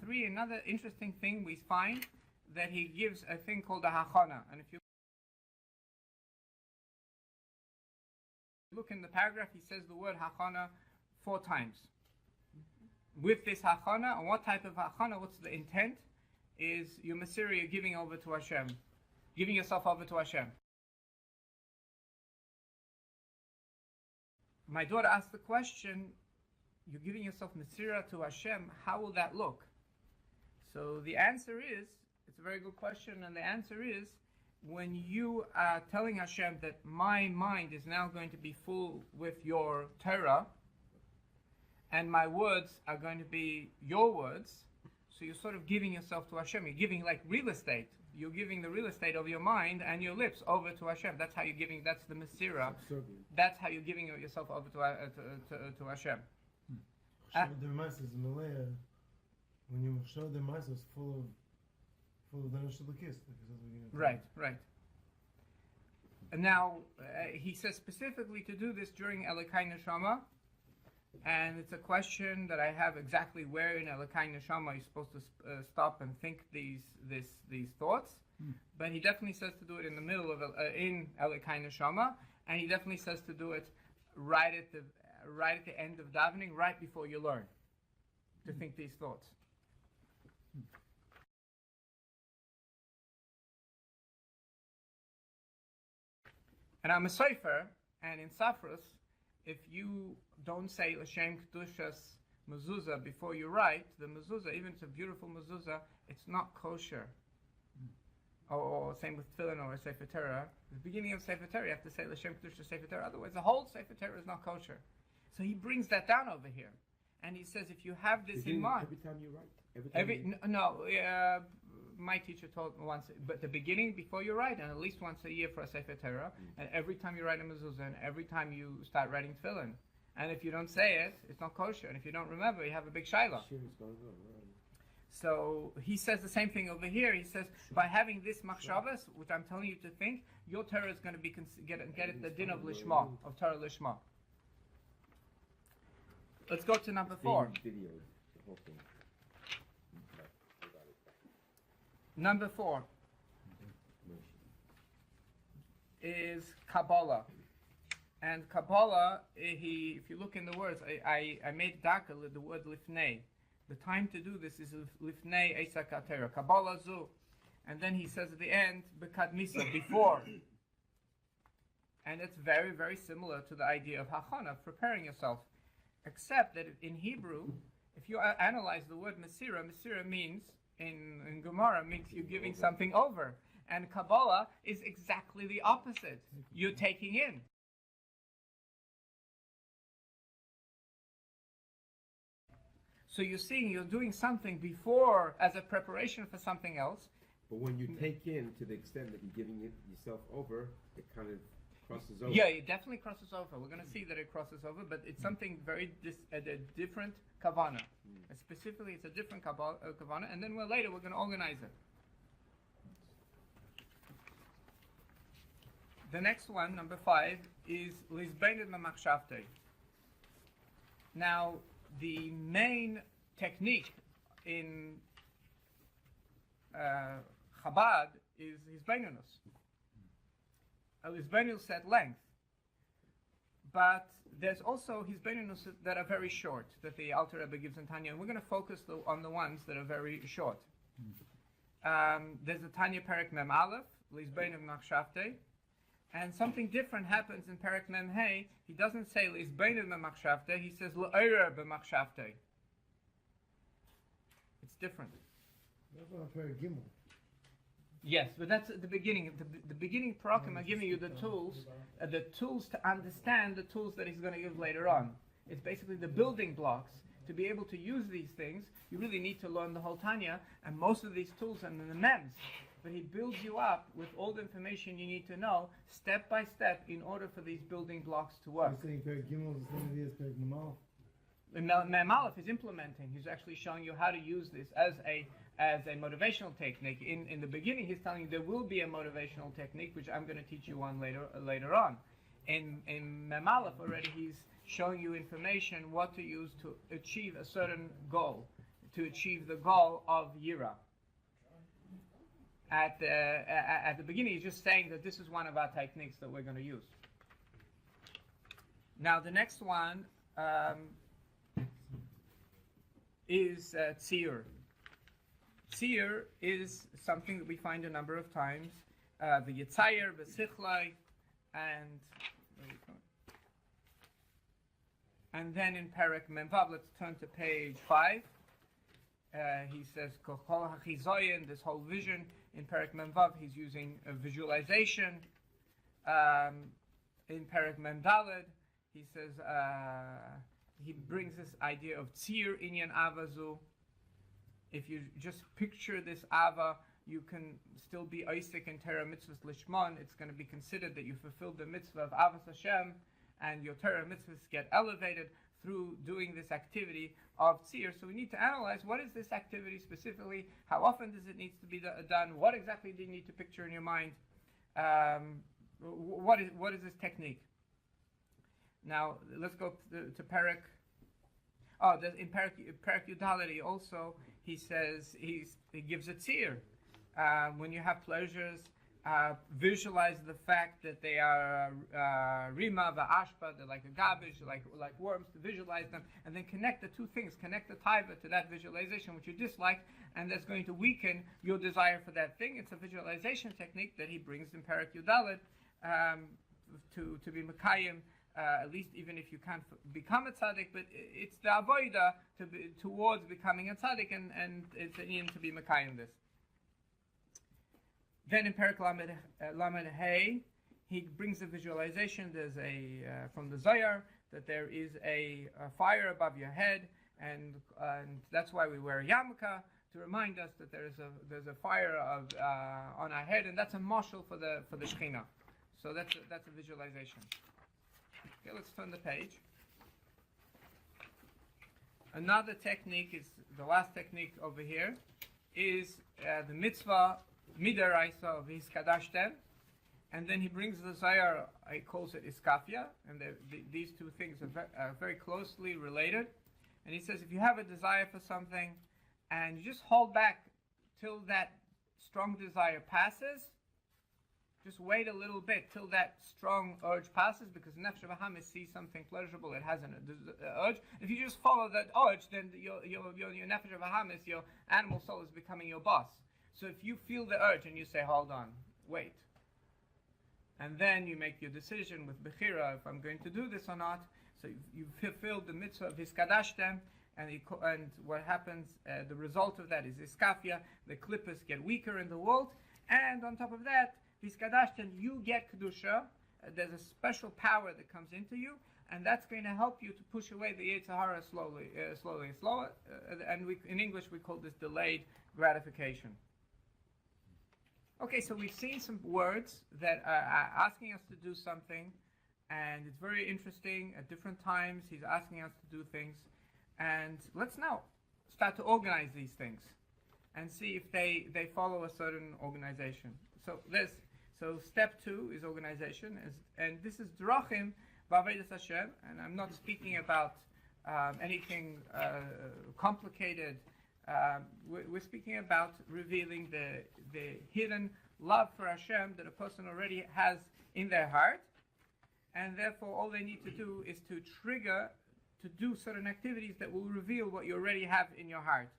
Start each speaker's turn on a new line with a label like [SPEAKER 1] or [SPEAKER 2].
[SPEAKER 1] 3, another interesting thing we find that he gives a thing called a hachana. And if you look in the paragraph, he says the word hachana 4 times. With this hachana, and what type of hachana, what's the intent? Is your Masira, you're giving over to Hashem. Giving yourself over to Hashem. My daughter asked the question, you're giving yourself Masira to Hashem, how will that look? So the answer is, it's a very good question, and the answer is, when you are telling Hashem that my mind is now going to be full with your Torah, and my words are going to be your words, so you're sort of giving yourself to Hashem. You're giving like real estate. You're giving the real estate of your mind and your lips over to Hashem. That's how you're giving, that's the Masira. That's how you're giving yourself over to Hashem.
[SPEAKER 2] The Masa is Malaya. When you show the Masa is full of the Nashal.
[SPEAKER 1] Right. And now, he says specifically to do this during Elikai Neshama. And it's a question that I have exactly where in Elikai Neshama you're supposed to stop and think these thoughts. But he definitely says to do it in the middle of in Elikai Neshama, and he definitely says to do it right at the end of davening, right before you learn to think these thoughts. And I'm a Sefer, and in Safras, if you don't say L'Shem Kedushas mezuzah before you write, the mezuzah, even if it's a beautiful mezuzah, it's not kosher. Or same with Tefillin or Sefer Torah. At the beginning of Sefer Torah, you have to say L'Shem Kedushas Sefer Torah, otherwise the whole Sefer Torah is not kosher. So he brings that down over here. And he says, if you have this in mind...
[SPEAKER 3] Every time you write?
[SPEAKER 1] My teacher told me once, but the beginning, before you write, and at least once a year for a Sefer Torah, and every time you write a mezuzah, and every time you start writing tefillin. And if you don't say it, it's not kosher. And if you don't remember, you have a big shayla. So he says the same thing over here. He says, by having this machshavas, which I'm telling you to think, your Torah is going to be get it the din of lishma, of Torah lishma. Let's go to number 4. Number 4 is Kabbalah. And Kabbalah, if you look in the words, I made darker the word lifnei. The time to do this is lifnei Eisak HaTorah. Kabbalah zu. And then he says at the end, Bekat Misa, before. And it's very, very similar to the idea of hachana, of preparing yourself. Except that in Hebrew, if you analyze the word Masira means, in Gemara, means you're giving something over. And Kabbalah is exactly the opposite. You're taking in. So you're seeing, you're doing something before as a preparation for something else.
[SPEAKER 3] But when you take in to the extent that you're giving it yourself over, it kind of crosses over.
[SPEAKER 1] Yeah, it definitely crosses over. We're going to see that it crosses over, but it's something very a different kavana. Specifically, it's a different kavana, and then later we're going to organize it. The next one, number 5, is Lizbeinet Mamachshavtei. Now, the main technique in Chabad is Hizbeinunus. Hizbeinunus at length. But there's also Hizbeinunus that are very short, that the Alter Rebbe gives in Tanya, and we're going to focus on the ones that are very short. There's the Tanya Perek Mem Aleph, Lizbeinet Mamachshavtei. And something different happens in Perek Mem Hey. He doesn't say Lizbeinet Mamachshavtei, he says L'orer B'machshavtei. It's different.
[SPEAKER 2] That's not Perek Gimel.
[SPEAKER 1] Yes, but that's at the beginning. The beginning parakim are giving you the tools to understand the tools that he's going to give later on. It's basically the building blocks. To be able to use these things, you really need to learn the whole Tanya, and most of these tools are in the mems. But he builds you up with all the information you need to know, step by step, in order for these building blocks to work.
[SPEAKER 2] You're saying Perek Gimel is the same idea as Perek Mem Aleph?
[SPEAKER 1] Mem Aleph is implementing. He's actually showing you how to use this as a motivational technique. In the beginning, he's telling you there will be a motivational technique, which I'm going to teach you on later on. In Mem Aleph already, he's showing you information, what to use to achieve a certain goal, to achieve the goal of Yira. At the beginning, he's just saying that this is one of our techniques that we're going to use. Now, the next one is tzir. Tzir is something that we find a number of times. The Yitzayer, the Sichlai, and then in Perek Memvav, let's turn to page 5. He says, Kol HaChizoyin, this whole vision. In Perek Memvav, he's using a visualization. In Perek Memdaled, he says, he brings this idea of Tzir Inyan Avazu. If you just picture this Ava, you can still be Isaac and Torah Mitzvahs Lishmon. It's going to be considered that you fulfilled the mitzvah of Avas Hashem, and your Torah Mitzvahs get elevated through doing this activity of Tzir. So we need to analyze, what is this activity specifically? How often does it need to be done? What exactly do you need to picture in your mind? What is this technique? Now, let's go to Perek. In Perek Yudaladi also, he says, he gives a tzir. When you have pleasures, visualize the fact that they are rima va'ashpa, they're like a garbage, like worms, to visualize them, and then connect the two things, connect the taiva to that visualization which you dislike, and that's going to weaken your desire for that thing. It's a visualization technique that he brings in Perek Yudalid to be Mekayim, at least even if you can't become a tzaddik, but it's the avoida towards becoming a tzaddik, and it's an in to be Mekayim this. Then in Perek Lamed Hey, he brings a visualization. There's from the Zohar, that there is a fire above your head, and that's why we wear a yarmulke, to remind us that there's a fire on our head, and that's a mashal for the Shekhinah. So that's a visualization. Okay, let's turn the page. Another technique is the last technique over here, is the mitzvah midaraisa of Hiskadashtem, and then he brings the Zohar, he calls it Iskafia, and these two things are very closely related. And he says, if you have a desire for something, and you just hold back till that strong desire passes, just wait a little bit till that strong urge passes, because Nefesh Bahamis sees something pleasurable, it has an urge. If you just follow that urge, then your Nefesh Bahamis, your animal soul, is becoming your boss. So if you feel the urge and you say, hold on, wait, and then you make your decision with Bechira, if I'm going to do this or not, so you've fulfilled the mitzvah of Hiskadashtem, and what happens, the result of that is Iskafia, the clippers get weaker in the world, and on top of that, Hiskadashtem, you get Kedusha, there's a special power that comes into you, and that's going to help you to push away the Yetzer Hara slowly, and in English we call this delayed gratification. Okay, so we've seen some words that are asking us to do something, and it's very interesting. At different times, he's asking us to do things, and let's now start to organize these things and see if they follow a certain organization. So step 2 is organization, and this is Drachim B'Avodas Hashem, and I'm not speaking about anything complicated. We're speaking about revealing the hidden love for Hashem that a person already has in their heart, and therefore all they need to do is to trigger to do certain activities that will reveal what you already have in your heart.